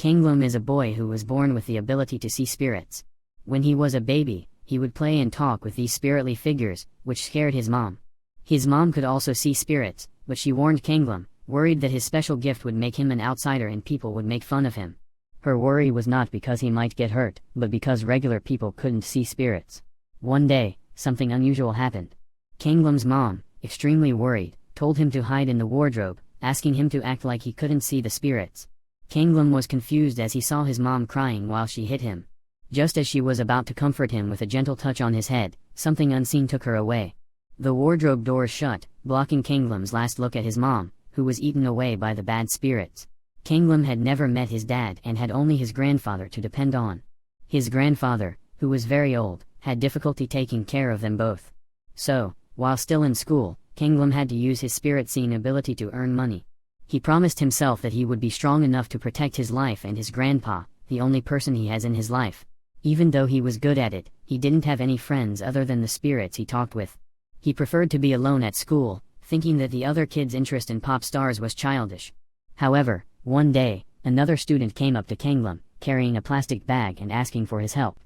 Kanglum is a boy who was born with the ability to see spirits. When he was a baby, he would play and talk with these spiritly figures, which scared his mom. His mom could also see spirits, but she warned Kanglum, worried that his special gift would make him an outsider and people would make fun of him. Her worry was not because he might get hurt, but because regular people couldn't see spirits. One day, something unusual happened. Kanglum's mom, extremely worried, told him to hide in the wardrobe, asking him to act like he couldn't see the spirits. Kanglum was confused as he saw his mom crying while she hit him. Just as she was about to comfort him with a gentle touch on his head, something unseen took her away. The wardrobe doors shut, blocking Kanglum's last look at his mom, who was eaten away by the bad spirits. Kanglum had never met his dad and had only his grandfather to depend on. His grandfather, who was very old, had difficulty taking care of them both. So, while still in school, Kanglum had to use his spirit-seeing ability to earn money. He promised himself that he would be strong enough to protect his life and his grandpa, the only person he has in his life. Even though he was good at it, he didn't have any friends other than the spirits he talked with. He preferred to be alone at school, thinking that the other kids' interest in pop stars was childish. However, one day, another student came up to Kanglum, carrying a plastic bag and asking for his help.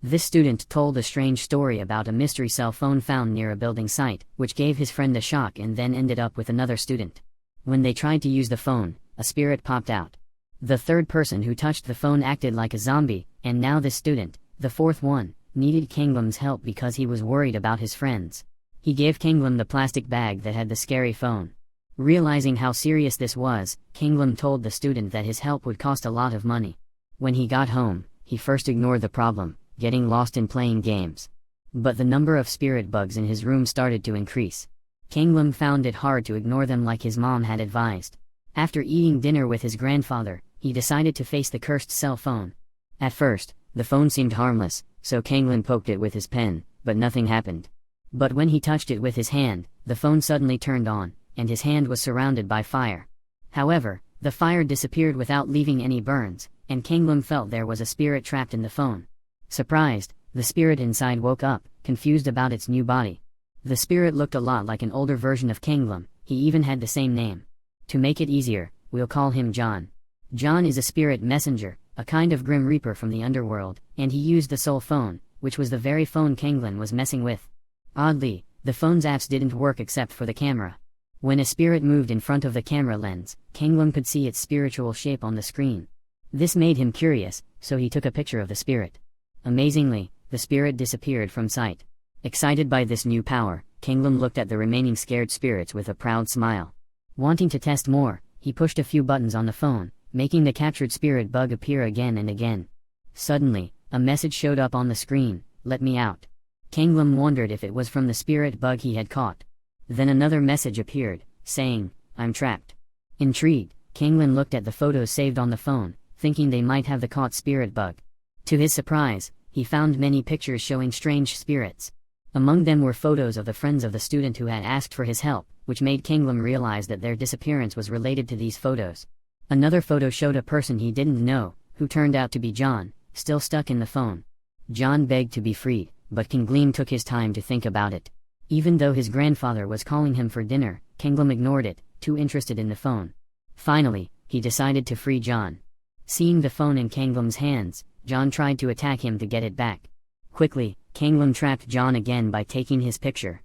This student told a strange story about a mystery cell phone found near a building site, which gave his friend a shock and then ended up with another student. When they tried to use the phone, a spirit popped out. The third person who touched the phone acted like a zombie, and now this student, the fourth one, needed Kanglum's help because he was worried about his friends. He gave Kanglum the plastic bag that had the scary phone. Realizing how serious this was, Kanglum told the student that his help would cost a lot of money. When he got home, he first ignored the problem, getting lost in playing games. But the number of spirit bugs in his room started to increase. Kanglum found it hard to ignore them like his mom had advised. After eating dinner with his grandfather, he decided to face the cursed cell phone. At first, the phone seemed harmless, so Kanglum poked it with his pen, but nothing happened. But when he touched it with his hand, the phone suddenly turned on, and his hand was surrounded by fire. However, the fire disappeared without leaving any burns, and Kanglum felt there was a spirit trapped in the phone. Surprised, the spirit inside woke up, confused about its new body. The spirit looked a lot like an older version of Kanglum, he even had the same name. To make it easier, we'll call him John. John is a spirit messenger, a kind of grim reaper from the underworld, and he used the soul phone, which was the very phone Kanglum was messing with. Oddly, the phone's apps didn't work except for the camera. When a spirit moved in front of the camera lens, Kanglum could see its spiritual shape on the screen. This made him curious, so he took a picture of the spirit. Amazingly, the spirit disappeared from sight. Excited by this new power, Kanglum looked at the remaining scared spirits with a proud smile. Wanting to test more, he pushed a few buttons on the phone, making the captured spirit bug appear again and again. Suddenly, a message showed up on the screen, "Let me out." Kanglum wondered if it was from the spirit bug he had caught. Then another message appeared, saying, "I'm trapped." Intrigued, Kanglum looked at the photos saved on the phone, thinking they might have the caught spirit bug. To his surprise, he found many pictures showing strange spirits. Among them were photos of the friends of the student who had asked for his help, which made Kanglum realize that their disappearance was related to these photos. Another photo showed a person he didn't know, who turned out to be John, still stuck in the phone. John begged to be freed, but Kanglum took his time to think about it. Even though his grandfather was calling him for dinner, Kanglum ignored it, too interested in the phone. Finally, he decided to free John. Seeing the phone in Kanglum's hands, John tried to attack him to get it back. Quickly, Kanglum trapped John again by taking his picture.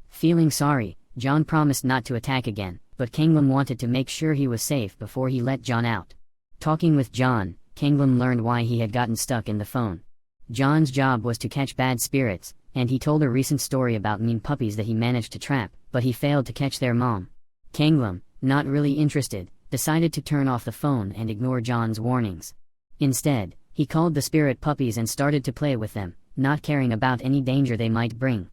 Feeling sorry, John promised not to attack again, but Kanglum wanted to make sure he was safe before he let John out. Talking with John, Kanglum learned why he had gotten stuck in the phone. John's job was to catch bad spirits, and he told a recent story about mean puppies that he managed to trap, but he failed to catch their mom. Kanglum, not really interested, decided to turn off the phone and ignore John's warnings. Instead, he called the spirit puppies and started to play with them, not caring about any danger they might bring.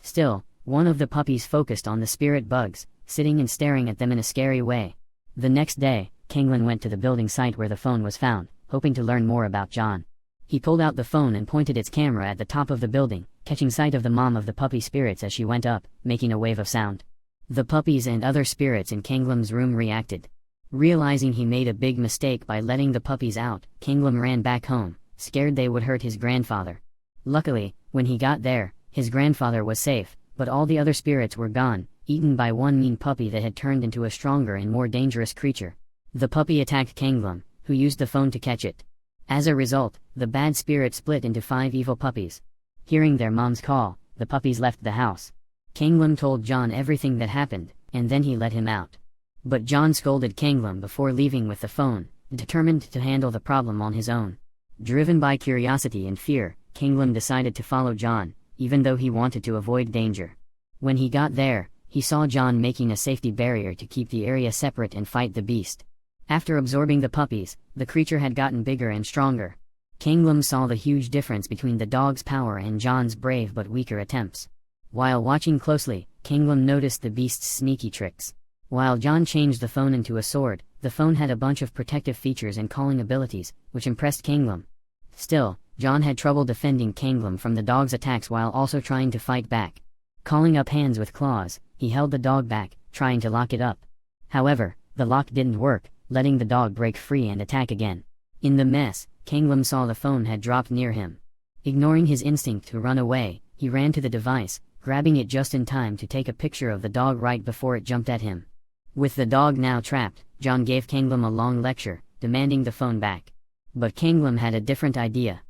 Still, one of the puppies focused on the spirit bugs, sitting and staring at them in a scary way. The next day, Kanglum went to the building site where the phone was found, hoping to learn more about John. He pulled out the phone and pointed its camera at the top of the building, catching sight of the mom of the puppy spirits as she went up, making a wave of sound. The puppies and other spirits in Kanglum's room reacted. Realizing he made a big mistake by letting the puppies out, Kanglum ran back home, scared they would hurt his grandfather. Luckily, when he got there, his grandfather was safe, but all the other spirits were gone, eaten by one mean puppy that had turned into a stronger and more dangerous creature. The puppy attacked Kanglum, who used the phone to catch it. As a result, the bad spirit split into 5 evil puppies. Hearing their mom's call, the puppies left the house. Kanglam told John everything that happened, and then he let him out. But John scolded Kanglam before leaving with the phone, determined to handle the problem on his own. Driven by curiosity and fear, Kanglam decided to follow John, even though he wanted to avoid danger. When he got there, he saw John making a safety barrier to keep the area separate and fight the beast. After absorbing the puppies, the creature had gotten bigger and stronger. Kanglam saw the huge difference between the dog's power and John's brave but weaker attempts. While watching closely, Kanglam noticed the beast's sneaky tricks. While John changed the phone into a sword, the phone had a bunch of protective features and calling abilities, which impressed Kanglam. Still, John had trouble defending Kanglam from the dog's attacks while also trying to fight back. Calling up hands with claws, he held the dog back, trying to lock it up. However, the lock didn't work, letting the dog break free and attack again. In the mess, Kanglam saw the phone had dropped near him. Ignoring his instinct to run away, he ran to the device, grabbing it just in time to take a picture of the dog right before it jumped at him. With the dog now trapped, John gave Kanglam a long lecture, demanding the phone back. But Kanglam had a different idea.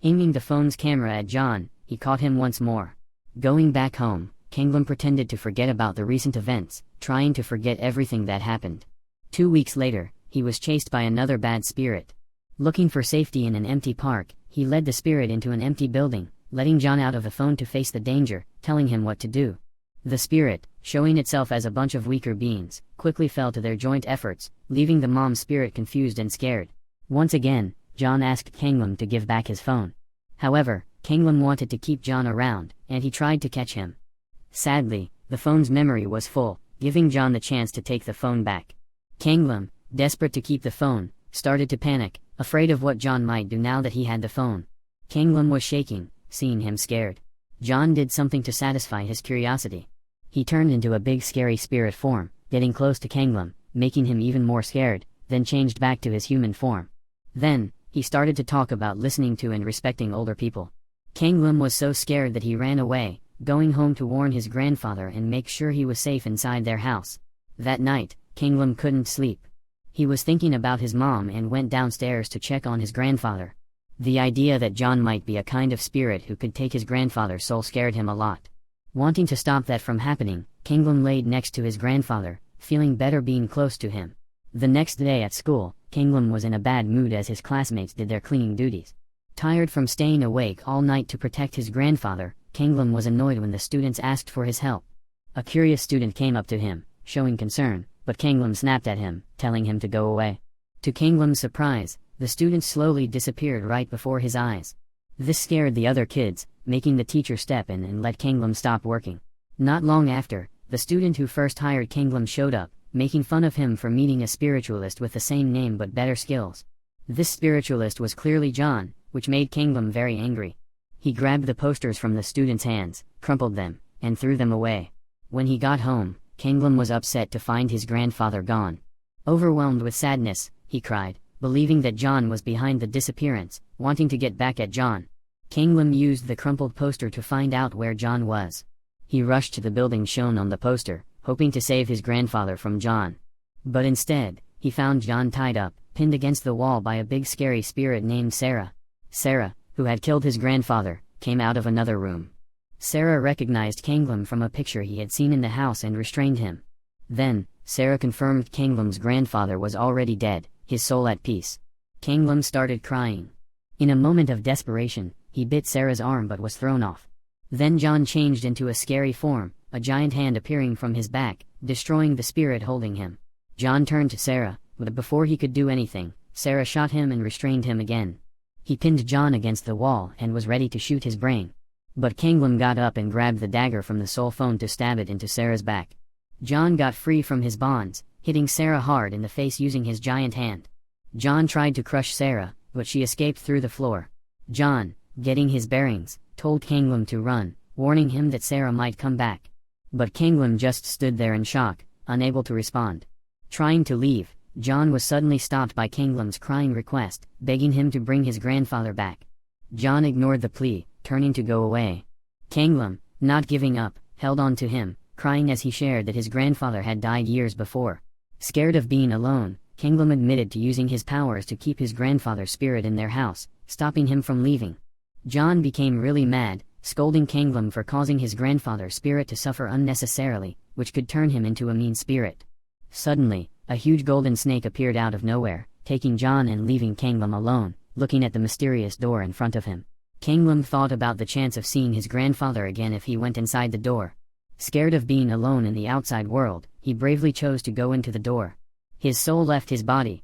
Aiming the phone's camera at John, he caught him once more. Going back home, Kanglam pretended to forget about the recent events, trying to forget everything that happened. 2 weeks later, he was chased by another bad spirit. Looking for safety in an empty park, he led the spirit into an empty building, letting John out of the phone to face the danger, telling him what to do. The spirit, showing itself as a bunch of weaker beings, quickly fell to their joint efforts, leaving the mom spirit confused and scared. Once again, John asked Kanglam to give back his phone. However, Kanglam wanted to keep John around, and he tried to catch him. Sadly, the phone's memory was full, giving John the chance to take the phone back. Kanglam, desperate to keep the phone, started to panic, afraid of what John might do now that he had the phone. Kanglam was shaking, seeing him scared. John did something to satisfy his curiosity. He turned into a big scary spirit form, getting close to Kanglam, making him even more scared, then changed back to his human form. Then, he started to talk about listening to and respecting older people. Kanglam was so scared that he ran away, going home to warn his grandfather and make sure he was safe inside their house. That night, Kanglam couldn't sleep. He was thinking about his mom and went downstairs to check on his grandfather. The idea that John might be a kind of spirit who could take his grandfather's soul scared him a lot. Wanting to stop that from happening, Kanglam laid next to his grandfather, feeling better being close to him. The next day at school, Kanglam was in a bad mood as his classmates did their cleaning duties. Tired from staying awake all night to protect his grandfather, Kanglam was annoyed when the students asked for his help. A curious student came up to him, showing concern, but Kanglam snapped at him, telling him to go away. To Kanglam's surprise, the student slowly disappeared right before his eyes. This scared the other kids, making the teacher step in and let Kanglam stop working. Not long after, the student who first hired Kanglam showed up, making fun of him for meeting a spiritualist with the same name but better skills. This spiritualist was clearly John, which made Kanglam very angry. He grabbed the posters from the student's hands, crumpled them, and threw them away. When he got home, Kanglam was upset to find his grandfather gone. Overwhelmed with sadness, he cried, believing that John was behind the disappearance, wanting to get back at John. Kanglam used the crumpled poster to find out where John was. He rushed to the building shown on the poster, hoping to save his grandfather from John. But instead, he found John tied up, pinned against the wall by a big scary spirit named Sarah. Sarah, who had killed his grandfather, came out of another room. Sarah recognized Kanglam from a picture he had seen in the house and restrained him. Then, Sarah confirmed Kanglam's grandfather was already dead, his soul at peace. Kanglam started crying. In a moment of desperation, he bit Sarah's arm but was thrown off. Then John changed into a scary form, a giant hand appearing from his back, destroying the spirit holding him. John turned to Sarah, but before he could do anything, Sarah shot him and restrained him again. He pinned John against the wall and was ready to shoot his brain. But Kanglam got up and grabbed the dagger from the soul phone to stab it into Sarah's back. John got free from his bonds, hitting Sarah hard in the face using his giant hand. John tried to crush Sarah, but she escaped through the floor. John, getting his bearings, told Kanglam to run, warning him that Sarah might come back. But Kanglam just stood there in shock, unable to respond. Trying to leave, John was suddenly stopped by Kanglam's crying request, begging him to bring his grandfather back. John ignored the plea, turning to go away. Kanglam, not giving up, held on to him, crying as he shared that his grandfather had died years before. Scared of being alone, Kanglam admitted to using his powers to keep his grandfather's spirit in their house, stopping him from leaving. John became really mad, scolding Kanglam for causing his grandfather's spirit to suffer unnecessarily, which could turn him into a mean spirit. Suddenly, a huge golden snake appeared out of nowhere, taking John and leaving Kanglam alone, looking at the mysterious door in front of him. Kanglam thought about the chance of seeing his grandfather again if he went inside the door. Scared of being alone in the outside world, he bravely chose to go into the door. His soul left his body,